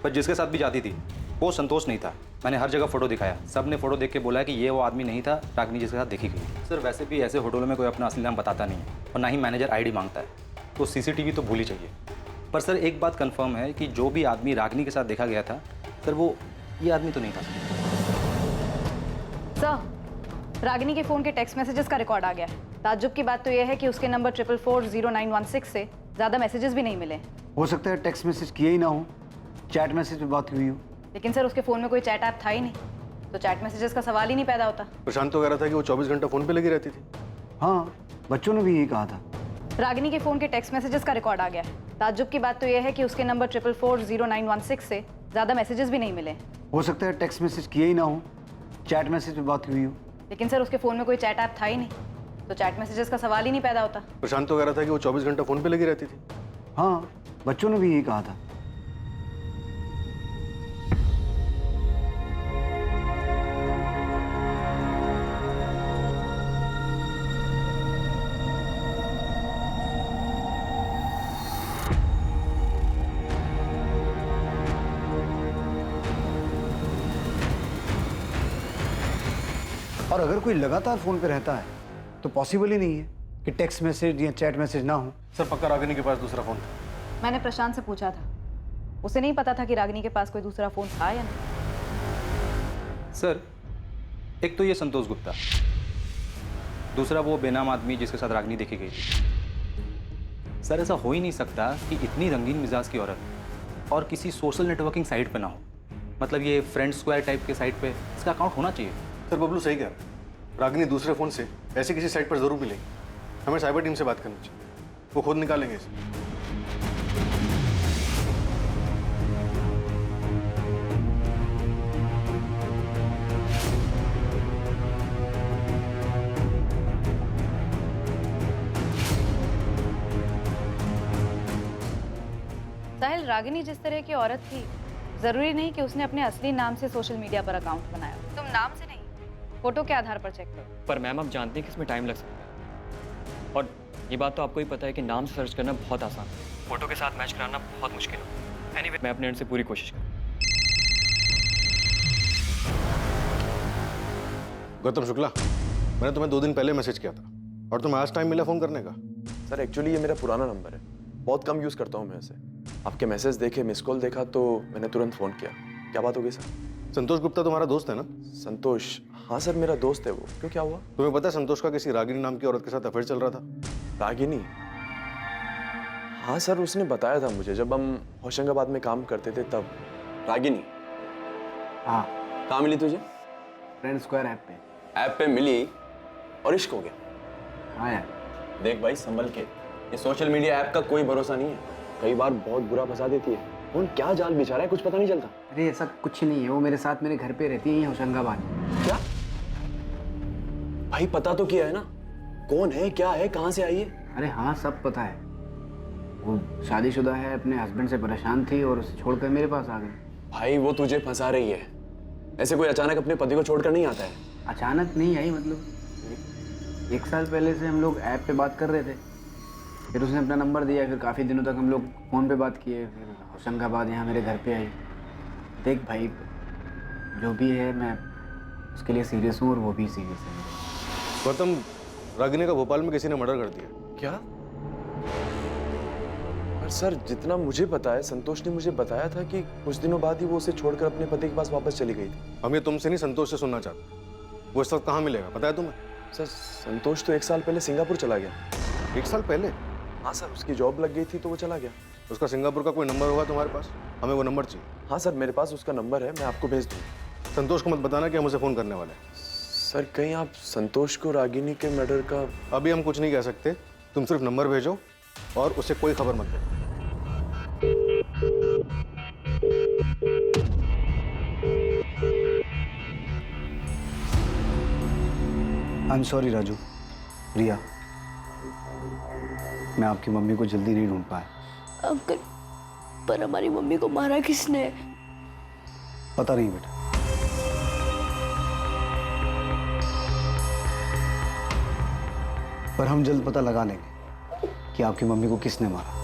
Q: पर जिसके साथ भी जाती थी वो संतोष नहीं था। मैंने हर जगह फोटो दिखाया, सब ने फोटो देख के बोला है कि ये वो आदमी नहीं था रागिनी जिसके साथ देखी गई। सर वैसे भी ऐसे होटलों में कोई अपना असली नाम बताता नहीं है और ना ही मैनेजर आईडी मांगता है, तो सीसीटीवी तो भूल ही चाहिए। पर सर एक बात कंफर्म है कि जो भी आदमी रागिनी के साथ देखा गया था सर, वो ये आदमी तो नहीं था।
G: सर, रागिनी के फ़ोन के टेक्स्ट मैसेजेस का रिकॉर्ड आ गया है। ताज्जुब की बात तो यह है कि उसके नंबर 44400916 से ज़्यादा मैसेजेस भी नहीं मिले।
H: हो सकता है टेक्स्ट मैसेज किए ही ना हो, चैट मैसेज पे बात हुई हो।
G: लेकिन सर उसके फ़ोन में कोई चैट ऐप था ही नहीं, तो चैट मैसेजेस का सवाल ही नहीं पैदा होता।
O: प्रशांत तो कह रहा था कि वो 24 घंटा फोन पे लगी रहती थी।
H: हाँ, बच्चों ने भी यही कहा था।
G: रागिनी के फ़ोन के टेक्स्ट मैसेजेस का रिकॉर्ड आ गया है। ताज्जुब की बात तो यह है कि उसके नंबर 44400916 से ज़्यादा मैसेजेस भी नहीं मिले।
H: हो सकता है टेक्स्ट मैसेज किए ही ना हो, चैट मैसेज पे बात हुई हो।
G: लेकिन सर उसके फ़ोन में कोई चैट ऐप था ही नहीं, तो चैट मैसेजेस का सवाल ही नहीं पैदा होता।
O: प्रशांत तो कह रहा था कि वो 24 घंटा फोन पे लगी रहती थी।
H: हाँ, बच्चों ने भी यही कहा था। और अगर कोई लगातार फोन पे रहता है तो पॉसिबल ही नहीं है कि टेक्स्ट मैसेज या चैट मैसेज ना हो।
O: सर पक्का रागिनी के पास दूसरा फोन था?
G: मैंने प्रशांत से पूछा था, उसे नहीं पता था कि रागिनी के पास कोई दूसरा फोन था या नहीं।
Q: सर एक तो ये संतोष गुप्ता, दूसरा वो बेनाम आदमी जिसके साथ रागिनी देखी गई थी। सर ऐसा हो ही नहीं सकता कि इतनी रंगीन मिजाज की औरत और किसी सोशल नेटवर्किंग साइट पे ना हो। मतलब ये फ्रेंड स्क्वायर टाइप के साइट पे इसका अकाउंट होना चाहिए।
O: सर बबलू सही कह रहा है, रागिनी दूसरे फोन से ऐसे किसी साइट पर जरूर मिलेगी। हमें साइबर टीम से बात करनी चाहिए, वो खुद निकालेंगे इसे।
G: वेल रागिनी जिस तरह की औरत थी, जरूरी नहीं कि उसने अपने असली नाम से सोशल मीडिया पर अकाउंट बनाया। तुम नाम से नहीं, फोटो के आधार पर चेक करो।
L: पर मैम आप जानते हैं कि इसमें टाइम लग सकता है, और ये बात तो आपको ही पता है कि नाम से सर्च करना बहुत आसान है, फोटो के साथ मैच कराना बहुत मुश्किल है। एनीवे, मैं अपने एंड से पूरी कोशिश करूँ।
O: गौतम शुक्ला, मैंने तुम्हें 2 दिन पहले मैसेज किया था और तुम्हें आज टाइम मिला फोन करने का?
B: सर एक्चुअली ये मेरा पुराना नंबर है, बहुत कम यूज़ करता हूँ मैं इसे। आपके मैसेज देखे, मिस कॉल देखा तो मैंने तुरंत फ़ोन किया। क्या बात हो गई सर?
O: संतोष गुप्ता तुम्हारा दोस्त है ना?
B: संतोष? हाँ सर, मेरा दोस्त है वो। क्यों, क्या हुआ?
O: तुम्हें पता है संतोष का किसी रागिनी नाम की औरत के साथ अफेयर चल रहा था?
B: रागिनी? हाँ सर, उसने बताया था मुझे जब हम होशंगाबाद में काम करते थे तब। रागिनी?
V: हाँ।
B: कहाँ मिली तुझे?
V: फ्रेंड स्क्वायर ऐप पे।
B: ऐप पे मिली और इश्क हो गया?
V: हाँ यार।
B: देख भाई, संभल के, ये सोशल मीडिया ऐप का कोई भरोसा नहीं है, कई बार बहुत बुरा फंसा देती है। कौन क्या जाल बिछा रहा है कुछ पता नहीं चलता।
V: अरे ऐसा कुछ नहीं है, वो मेरे साथ मेरे घर पे रहती है होशंगाबाद।
B: क्या भाई, पता तो किया है ना कौन है, क्या है, कहाँ से आई है?
V: अरे हाँ, सब पता है। वो शादीशुदा है, अपने हस्बैंड से परेशान थी और उसे छोड़कर मेरे पास आ गई।
B: भाई वो तुझे फंसा रही है, ऐसे कोई अचानक अपने पति को छोड़कर नहीं आता है।
V: अचानक नहीं आई, मतलब 1 साल पहले से हम लोग ऐप पे बात कर रहे थे, फिर उसने अपना नंबर दिया, फिर काफ़ी दिनों तक हम लोग फ़ोन पे बात किए, फिर होशंगाबाद यहाँ मेरे घर पे आई। देख भाई, जो भी है मैं उसके लिए सीरियस हूँ और वो भी सीरियस है।
O: गौतम, रागिनी का भोपाल में किसी ने मर्डर कर दिया।
B: क्या? पर सर जितना मुझे पता है, संतोष ने मुझे बताया था कि कुछ दिनों बाद ही वो उसे छोड़कर अपने पति के पास वापस चली गई थी।
O: हम ये तुमसे नहीं, संतोष से सुनना चाहते। वो इस वक्त कहाँ मिलेगा, पता है तुम्हें?
B: सर संतोष तो 1 साल पहले सिंगापुर चला गया।
O: 1 साल पहले?
B: हाँ सर, उसकी जॉब लग गई थी तो वो चला गया।
O: उसका सिंगापुर का कोई नंबर होगा तुम्हारे पास? हमें वो नंबर चाहिए।
B: हाँ सर, मेरे पास उसका नंबर है, मैं आपको भेज दूँगा।
O: संतोष को मत बताना कि हम उसे फ़ोन करने वाले हैं।
B: सर कहीं आप संतोष को रागिनी के मर्डर का?
O: अभी हम कुछ नहीं कह सकते, तुम सिर्फ नंबर भेजो और उसे कोई खबर मत दो।
H: आई एम सॉरी राजू, रिया, मैं आपकी मम्मी को जल्दी नहीं ढूंढ पाया।
K: अंकल, पर हमारी मम्मी को मारा किसने?
H: पता नहीं बेटा, पर हम जल्द पता लगा लेंगे कि आपकी मम्मी को किसने मारा।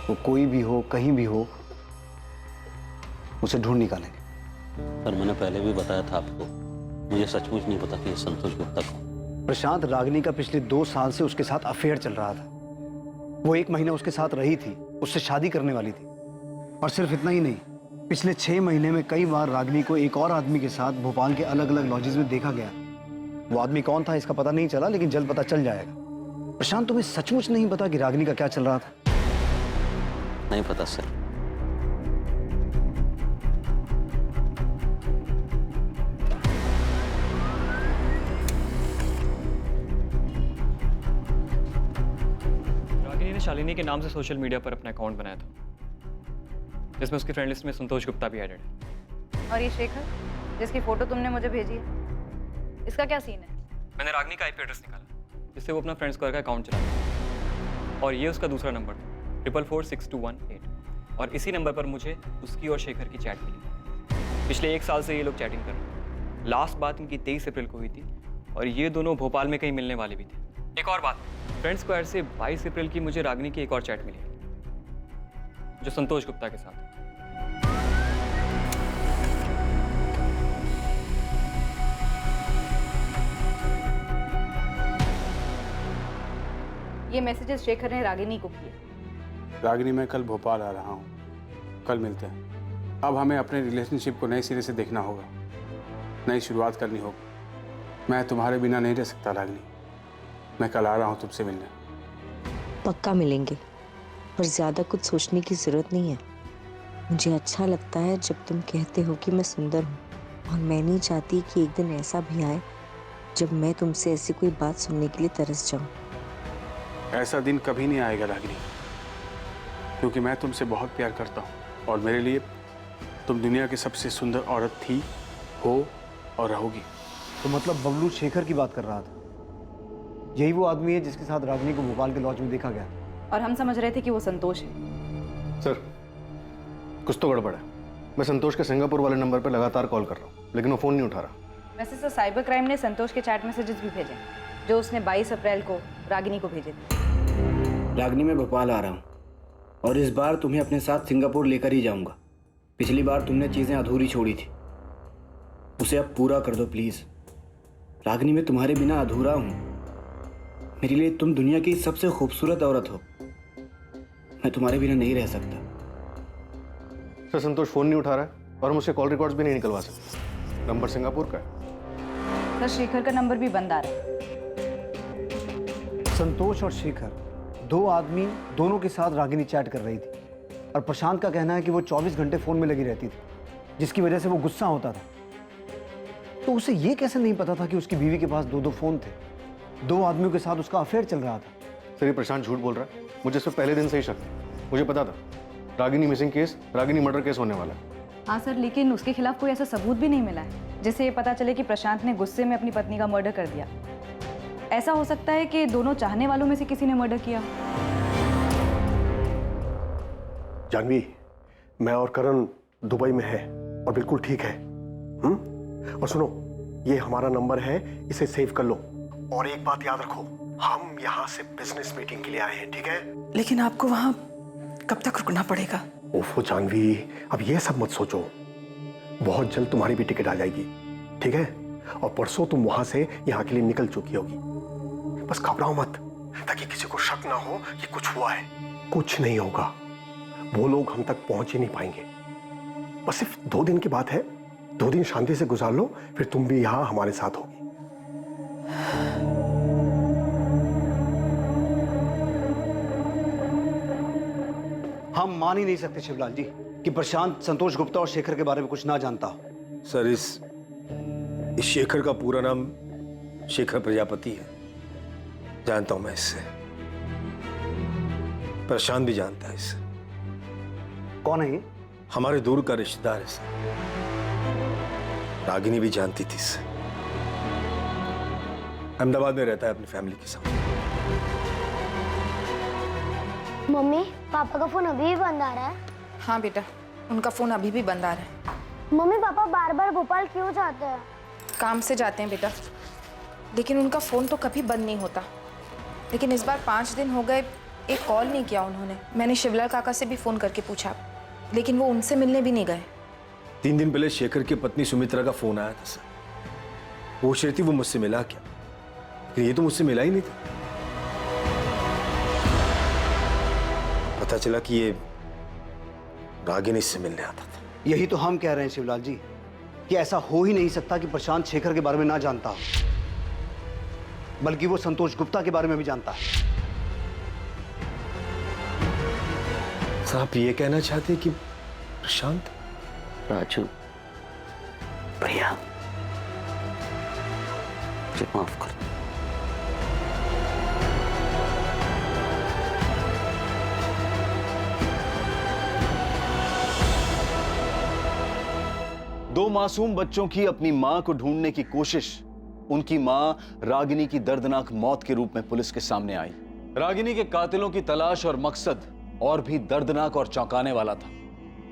H: वो कोई भी हो, कहीं भी हो, उसे ढूंढ निकालेंगे।
E: पर मैंने पहले भी बताया था आपको, मुझे सचमुच नहीं पता कि ये संतोष गुप्ता कौन।
H: प्रशांत, रागिनी का पिछले 2 साल से उसके साथ अफेयर चल रहा था। वो 1 महीना उसके साथ रही थी, उससे शादी करने वाली थी। और सिर्फ इतना ही नहीं, पिछले 6 महीने में कई बार रागिनी को एक और आदमी के साथ भोपाल के अलग अलग लॉजेस में देखा गया। वो आदमी कौन था इसका पता नहीं चला, लेकिन जल्द पता चल जाएगा। प्रशांत, तुम्हें सचमुच नहीं पता कि रागिनी का क्या चल रहा था?
E: नहीं पता सर।
L: रागिनी ने शालिनी के नाम से सोशल मीडिया पर अपना अकाउंट बनाया था, जिसमें उसकी फ्रेंड लिस्ट में संतोष गुप्ता भी एडेड है।
G: और ये शेखर, जिसकी फोटो तुमने मुझे भेजी है, इसका क्या सीन है?
L: मैंने रागिनी का आईपी एड्रेस निकाला, जिससे वो अपना फ्रेंड स्क्वायर का अकाउंट चलाता, और ये उसका दूसरा नंबर था 44462118, और इसी नंबर पर मुझे उसकी और शेखर की चैट मिली। पिछले 1 साल से ये लोग चैटिंग कर रहे हैं। लास्ट बात इनकी 23 अप्रैल को हुई थी, और ये दोनों भोपाल में कहीं मिलने वाले भी थे। एक और बात, फ्रेंड स्क्वायर से 22 अप्रैल की मुझे रागिनी की एक और चैट मिली, जो संतोष गुप्ता के साथ है।
G: ये मैसेजेस शेखर ने रागिनी को किए।
M: रागिनी, मैं कल भोपाल आ रहा हूँ, कल मिलते हैं। अब हमें अपने रिलेशनशिप को नए सिरे से देखना होगा, नई शुरुआत करनी होगी। मैं तुम्हारे बिना नहीं रह सकता रागिनी, मैं कल आ रहा हूँ तुमसे मिलने।
K: पक्का मिलेंगे, पर ज्यादा कुछ सोचने की जरूरत नहीं है। मुझे अच्छा लगता है जब तुम कहते हो कि मैं सुंदर हूँ, और मैं नहीं चाहती कि एक दिन ऐसा भी आए जब मैं तुमसे ऐसी कोई बात सुनने के लिए तरस जाऊँ।
M: ऐसा दिन कभी नहीं आएगा रागिनी, क्योंकि मैं तुमसे बहुत प्यार करता हूँ, और मेरे लिए तुम दुनिया की सबसे सुंदर औरत थी, हो और रहोगी।
H: तो मतलब बबलू शेखर की बात कर रहा था? यही वो आदमी है जिसके साथ रागिनी को भोपाल के लॉज में देखा गया?
G: और हम समझ रहे थे कि वो संतोष है।
O: सर, कुछ तो गड़बड़ है। मैं संतोष के सिंगापुर वाले नंबर पर लगातार कॉल कर रहा हूँ, लेकिन वो फ़ोन नहीं उठा रहा।
G: वैसे सर साइबर क्राइम ने संतोष के चैट मैसेजेस भी भेजे जो उसने 22 अप्रैल को रागिनी को भेजे थे।
V: रागिनी, मैं भोपाल आ रहा हूँ और इस बार तुम्हें अपने साथ सिंगापुर लेकर ही जाऊंगा। पिछली बार तुमने चीज़ें अधूरी छोड़ी थी, उसे अब पूरा कर दो प्लीज़। रागिनी, मैं तुम्हारे बिना अधूरा हूँ। मेरे लिए तुम दुनिया की सबसे खूबसूरत औरत हो। मैं तुम्हारे बिना नहीं रह सकता।
O: सर, संतोष फ़ोन नहीं उठा रहा है और हम उससे कॉल रिकॉर्ड्स भी नहीं निकलवा सकते। नंबर सिंगापुर का है।
G: सर शेखर का नंबर भी बंद आ रहा है।
H: संतोष और शेखर, दो आदमी दोनों के साथ रागिनी चैट कर रही थी और प्रशांत का कहना है कि वो 24 घंटे फ़ोन में लगी रहती थी, जिसकी वजह से वो गुस्सा होता था। तो उसे ये कैसे नहीं पता था कि उसकी बीवी के पास 2 फ़ोन थे, 2 आदमियों के साथ उसका अफेयर चल रहा था।
O: सर, ये प्रशांत झूठ बोल रहा है। मुझे इससे पहले दिन से ही शक था। मुझे पता था Ragini missing case, Ragini murder case होने वाला है।
G: हाँ सर, लेकिन उसके खिलाफ कोई ऐसा सबूत भी नहीं मिला है जिससे ये पता चले कि प्रशांत ने गुस्से में अपनी पत्नी का मर्डर कर दिया। ऐसा हो सकता है कि दोनों चाहने वालों में से किसी ने मर्डर किया।
N: जानवी, मैं और करण दुबई में है और बिल्कुल ठीक है। और सुनो, ये हमारा नंबर है, इसे सेव कर लो। और एक बात याद रखो, हम यहाँ से बिजनेस मीटिंग के लिए आए हैं, ठीक है?
P: लेकिन आपको वहाँ कब तक रुकना पड़ेगा?
N: ओफो जानवी, अब ये सब मत सोचो। बहुत जल्द तुम्हारी भी टिकट आ जाएगी, ठीक है? और परसों तुम वहां से यहाँ के लिए निकल चुकी होगी। बस घबराओ मत, ताकि किसी को शक ना हो कि कुछ हुआ है। कुछ नहीं होगा, वो लोग हम तक पहुंच ही नहीं पाएंगे। बस सिर्फ 2 दिन की बात है। 2 दिन शांति से गुजार लो, फिर तुम भी यहाँ हमारे साथ होगी।
H: हम मान ही नहीं सकते शिवलाल जी कि प्रशांत संतोष गुप्ता और शेखर के बारे में कुछ ना जानता हो।
F: सर, इस शेखर का पूरा नाम शेखर प्रजापति है। जानता हूं मैं इससे। प्रशांत भी जानता है इससे।
H: कौन है ये?
F: हमारे दूर का रिश्तेदार है सर। रागिनी भी जानती थी इससे। अहमदाबाद में रहता है अपनी फैमिली के साथ।
D: मम्मी, पापा का फोन अभी भी बंद आ रहा है?
S: हाँ बेटा, उनका फ़ोन अभी भी बंद आ रहा है।
D: मम्मी, पापा बार बार भोपाल क्यों जाते हैं?
S: काम से जाते हैं बेटा, लेकिन उनका फ़ोन तो कभी बंद नहीं होता। लेकिन इस बार 5 दिन हो गए, एक कॉल नहीं किया उन्होंने। मैंने शिवलाल काका से भी फ़ोन करके पूछा, लेकिन वो उनसे मिलने भी नहीं गए।
F: 3 दिन पहले शेखर की पत्नी सुमित्रा का फोन आया था सर। वो पूछ रही थी वो मुझसे मिला क्या, लेकिन ये तो मुझसे मिला ही नहीं था। पता चला कि ये रागिनी से मिलने आता था।
H: यही तो हम कह रहे हैं शिवलाल जी कि ऐसा हो ही नहीं सकता कि प्रशांत शेखर के बारे में ना जानता हो, बल्कि वो संतोष गुप्ता के बारे में भी जानता है।
F: सर, आप ये कहना चाहते हैं कि प्रशांत?
E: राजू, प्रिया, मुझे माफ कर दो।
I: दो मासूम बच्चों की अपनी मां को ढूंढने की कोशिश, उनकी मां रागिनी की दर्दनाक मौत के रूप में पुलिस के सामने आई। रागिनी के कातिलों की तलाश और मकसद और भी दर्दनाक और चौंकाने वाला था।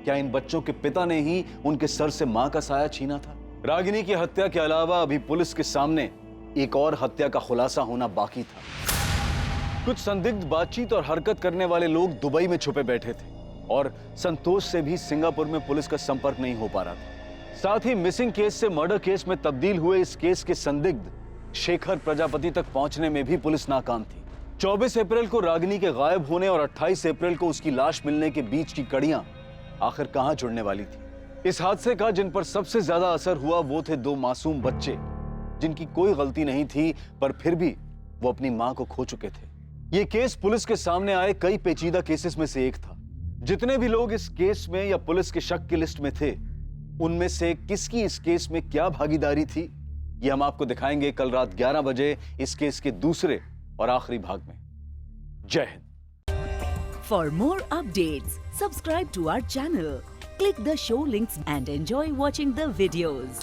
I: क्या इन बच्चों के पिता ने ही उनके सर से मां का साया छीना था? रागिनी की हत्या के अलावा अभी पुलिस के सामने एक और हत्या का खुलासा होना बाकी था। कुछ संदिग्ध बातचीत और हरकत करने वाले लोग दुबई में छुपे बैठे थे और संतोष से भी सिंगापुर में पुलिस का संपर्क नहीं हो पा रहा था। साथ ही मिसिंग केस से मर्डर केस में तब्दील हुए इस केस के संदिग्ध शेखर प्रजापति तक पहुंचने में भी पुलिस नाकाम थी। 24 अप्रैल को रागिनी के गायब होने और 28 अप्रैल को उसकी लाश मिलने के बीच की कड़ियां आखिर कहां जुड़ने वाली थी? इस हादसे का जिन पर सबसे ज्यादा असर हुआ वो थे 2 मासूम बच्चे, जिनकी कोई गलती नहीं थी, पर फिर भी वो अपनी मां को खो चुके थे। ये केस पुलिस के सामने आए कई पेचीदा केसेस में से एक था। जितने भी लोग इस केस में या पुलिस के शक की लिस्ट में थे, उनमें से किसकी इस केस में क्या भागीदारी थी, ये हम आपको दिखाएंगे कल रात 11 बजे इस केस के दूसरे और आखिरी भाग में। जय Hind.
R: For more updates, subscribe to our channel, click the show links and enjoy watching the videos.